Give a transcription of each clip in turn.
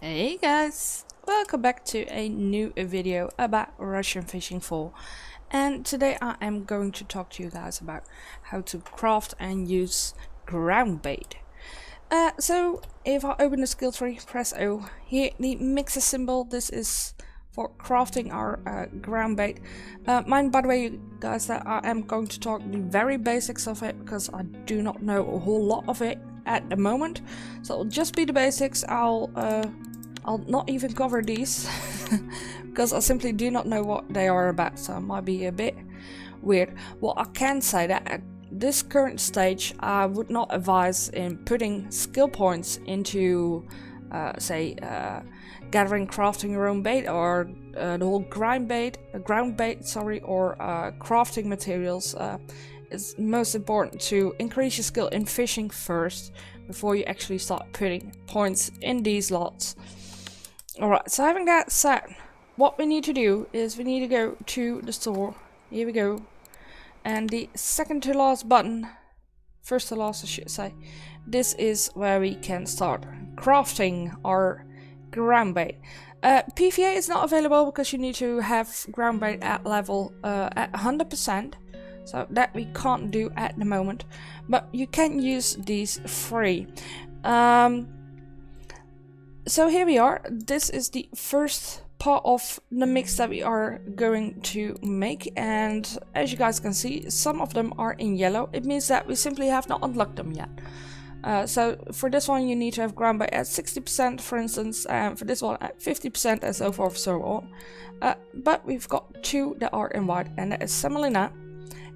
Hey guys, welcome back to a new video about Russian fishing 4, and today I am going to talk to you guys about how to craft and use ground bait. So if I open the skill tree, press O, here the mixer symbol, this is for crafting our ground bait. Mind by the way you guys that I am going to talk the very basics of it because I do not know a whole lot of it at the moment, so it'll just be the basics. I'll not even cover these because I simply do not know what they are about, so it might be a bit weird. Well, I can say that at this current stage I would not advise in putting skill points into gathering, crafting your own bait, or the whole ground bait, or crafting materials. It's most important to increase your skill in fishing first before you actually start putting points in these lots. Alright, so having that said, what we need to do is we need to go to the store. Here we go. And the second to last button, first to last I should say, this is where we can start crafting our ground bait. PVA is not available because you need to have ground bait at level at 100%. So that we can't do at the moment, but you can use these free. So here we are. This is the first part of the mix that we are going to make, and as you guys can see, some of them are in yellow. It means that we simply have not unlocked them yet. So for this one you need to have ground bait at 60% for instance, and for this one at 50%, and so forth so on. But we've got two that are in white, and that is semolina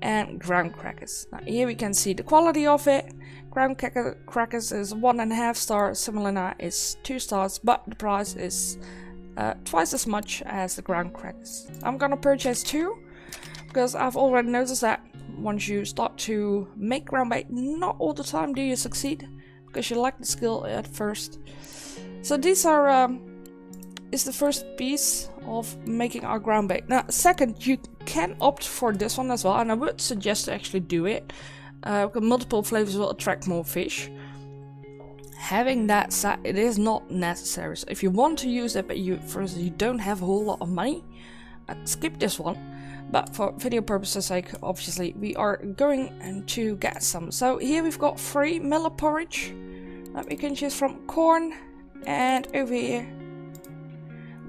and ground crackers. Now here we can see the quality of it. Ground crackers is 1.5 stars, semolina is 2 stars, but the price is twice as much as the ground crackers. I'm gonna purchase 2 because I've already noticed that once you start to make ground bait, not all the time do you succeed because you lack the skill at first. So these are is the first piece of making our ground bait. Now second, you can opt for this one as well, and I would suggest to actually do it because multiple flavors will attract more fish. Having that said, it is not necessary. So if you want to use it but you don't have a whole lot of money, skip this one. But for video purposes sake, obviously we are going to get some. So here we've got 3 millet porridge that we can choose from, corn, and over here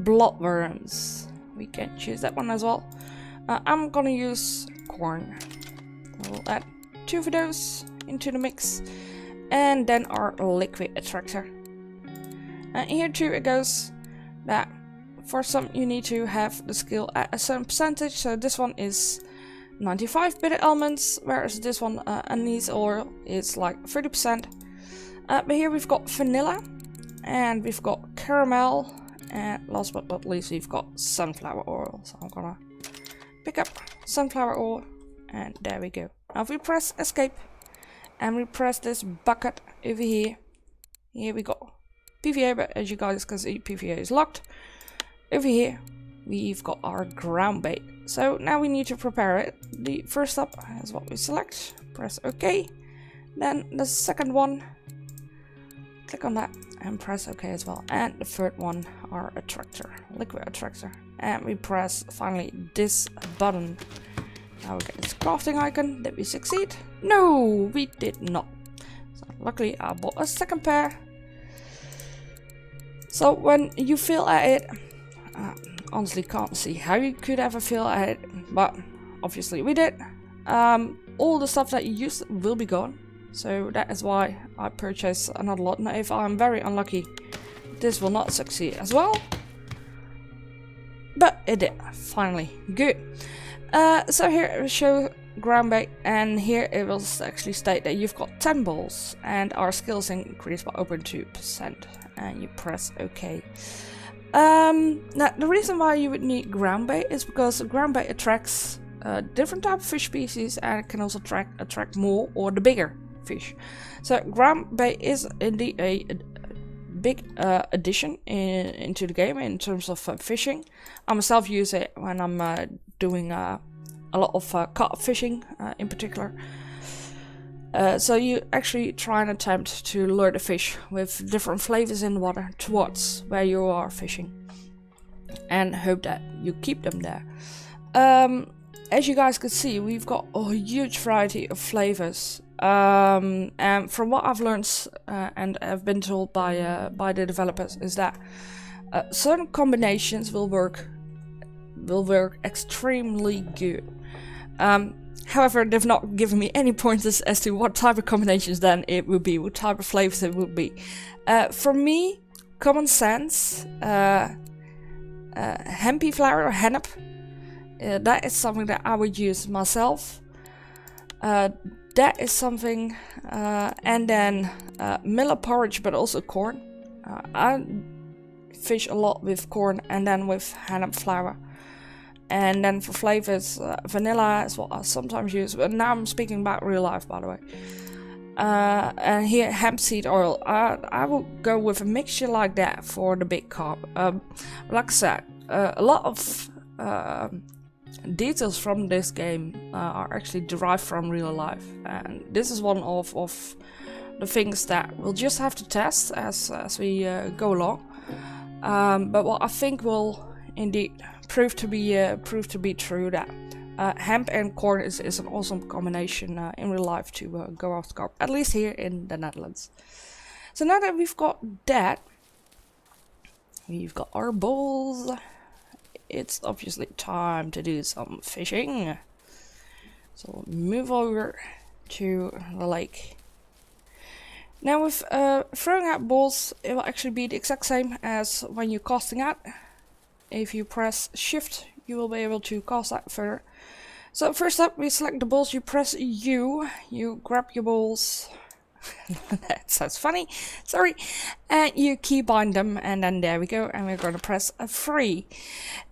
bloodworms. We can choose that one as well. I'm gonna use corn. We'll add 2 of those into the mix, and then our liquid attractor. And here too it goes that for some you need to have the skill at a certain percentage. So this one is 95 bitter almonds, whereas this one anise oil is like 30%. But here we've got vanilla, and we've got caramel, and last but not least we've got sunflower oil. So I'm gonna pick up sunflower oil, and there we go. Now if we press escape and we press this bucket over here, here we got PVA, but as you guys can see PVA is locked. Over here we've got our ground bait. So now we need to prepare it. The first step is what we select, press OK. Then the second one, click on that and press OK as well. And the third one, our attractor, liquid attractor. And we press finally this button. Now we get this crafting icon. Did we succeed? No, we did not. So luckily I bought a second pair. So when you fail at it, honestly can't see how you could ever fail at it, but obviously we did. All the stuff that you used will be gone, so that is why I purchased another lot. Now if I'm very unlucky, this will not succeed as well, but it did finally. Good. So here it will show ground bait, and here it will actually state that you've got 10 balls and our skills increase by 0.2%, and you press OK. Now the reason why you would need ground bait is because ground bait attracts different type of fish species, and it can also attract more or the bigger fish. So ground bait is indeed a big addition into the game in terms of fishing. I myself use it when I'm doing a a lot of carp fishing in particular. So you actually try and attempt to lure the fish with different flavors in the water towards where you are fishing, and hope that you keep them there. As you guys can see, we've got a huge variety of flavors. And from what I've learned and have been told by the developers is that certain combinations will work extremely good. However, they've not given me any pointers as to what type of combinations then it would be, what type of flavors it would be. For me, common sense, hempy flour or hennep, that is something that I would use myself. That is something, and then millet porridge, but also corn. I fish a lot with corn and then with hennep flour. And then for flavors, vanilla is what I sometimes use, but now I'm speaking about real life, by the way. And here, hemp seed oil. I will go with a mixture like that for the big carp. Like I said, a lot of details from this game are actually derived from real life, and this is one of the things that we'll just have to test as we go along. But what I think will indeed prove to be true, that hemp and corn is an awesome combination in real life to go after carp, at least here in the Netherlands. So now that we've got that, we've got our bowls. It's obviously time to do some fishing. So we'll move over to the lake. Now with throwing out balls, it will actually be the exact same as when you're casting out. If you press shift, you will be able to cast out further. So first up, we select the balls, you press U, you grab your balls. That sounds funny, sorry. And you keybind them, and then there we go, and we're going to press a 3.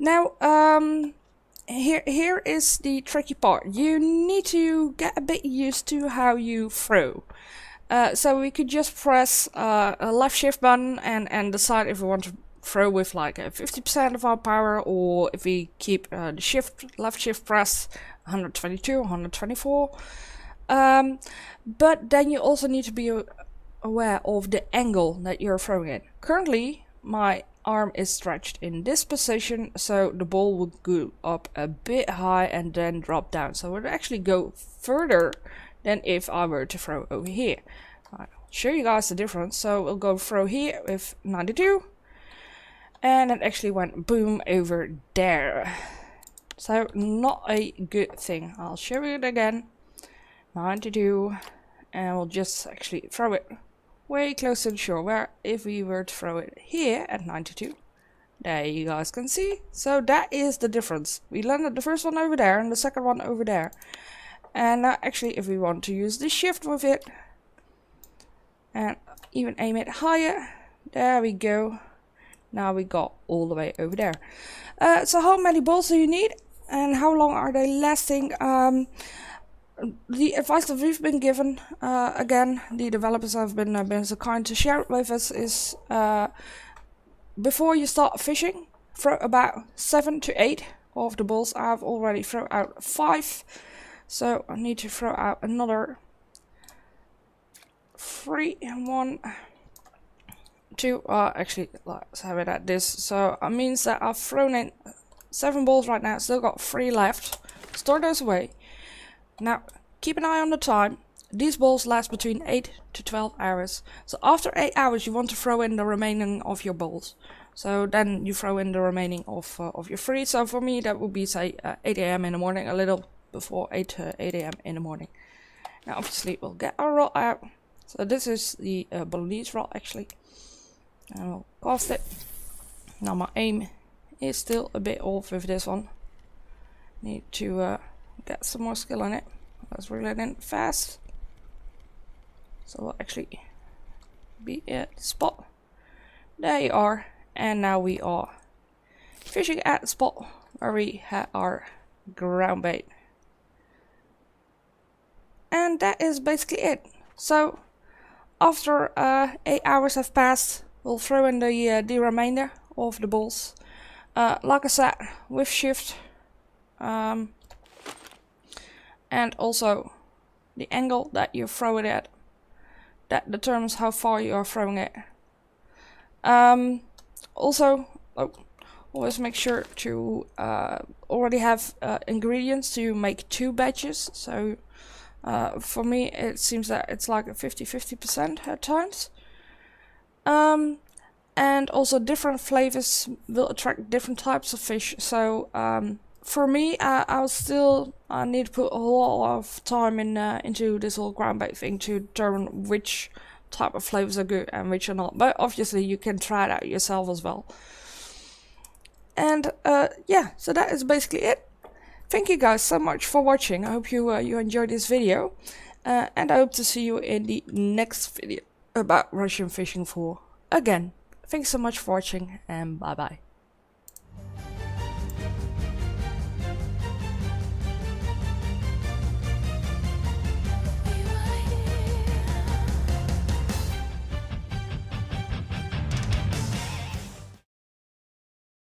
Now, here is the tricky part. You need to get a bit used to how you throw. So we could just press a left shift button and decide if we want to throw with like 50% of our power, or if we keep the left shift press 122, 124. But then you also need to be aware of the angle that you're throwing in. Currently, my arm is stretched in this position, so the ball would go up a bit high and then drop down. So it would actually go further than if I were to throw over here. I'll show you guys the difference. So we'll go throw here with 92. And it actually went boom over there. So not a good thing. I'll show you it again. 92, and we'll just actually throw it way closer to the shore, where if we were to throw it here at 92, there you guys can see. So that is the difference. We landed the first one over there and the second one over there. And now actually, if we want to use the shift with it and even aim it higher, there we go. Now we got all the way over there. So how many balls do you need, and how long are they lasting? The advice that we've been given, again, the developers have been so kind to share it with us, is before you start fishing, throw about 7 to 8 of the balls. I've already thrown out 5, so I need to throw out another 3. 1, 2. Actually, let's have it at this. So it means that I've thrown in 7 balls right now. Still got 3 left. Store those away. Now, keep an eye on the time. These balls last between 8 to 12 hours. So after 8 hours, you want to throw in the remaining of your balls. So then you throw in the remaining of your 3. So for me, that would be, say, 8 AM in the morning, a little before 8 AM in the morning. Now, obviously, we'll get our rod out. So this is the Bolognese rod, actually. And we'll cast it. Now, my aim is still a bit off with this one. Need to get some more skill on it. Let's reel it in fast. So we'll actually be at the spot. There you are. And now we are fishing at the spot where we had our ground bait. And that is basically it. So after 8 hours have passed, we'll throw in the remainder of the balls. Like I said, with shift, and also the angle that you throw it at. That determines how far you are throwing it. Also, always make sure to already have ingredients to make 2 batches. So for me it seems that it's like a 50-50% at times. And also different flavors will attract different types of fish. So for me, I'll still need to put a lot of time into this whole groundbait thing to determine which type of flavors are good and which are not. But obviously you can try it out yourself as well. And yeah, so that is basically it. Thank you guys so much for watching. I hope you enjoyed this video. And I hope to see you in the next video about Russian fishing 4 again. Thanks so much for watching, and bye bye.